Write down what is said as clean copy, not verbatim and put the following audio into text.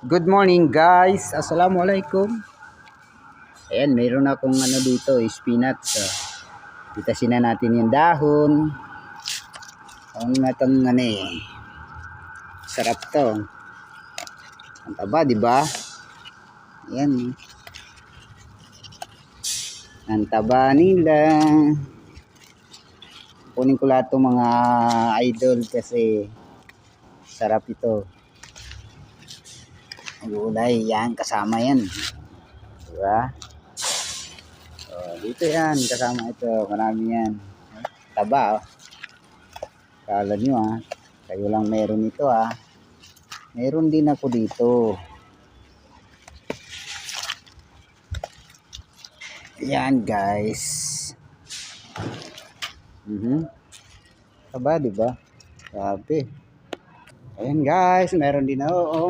Good morning guys. Assalamualaikum. Ayan, mayroon akong dito, spinach. Pitasin na natin yung dahon. Ang natang sarap to. Ang taba, di ba? Ayan. Ang taba nila. Kunin ko lahat ng mga idol kasi sarap ito. Ang gulay, yan, kasama yan. Diba? So, dito yan, kasama ito. Marami yan. Taba, oh. Kala nyo kayo lang meron ito meron din ako dito. Yan guys. Taba, diba? Sabi. Ayan guys, meron din ako.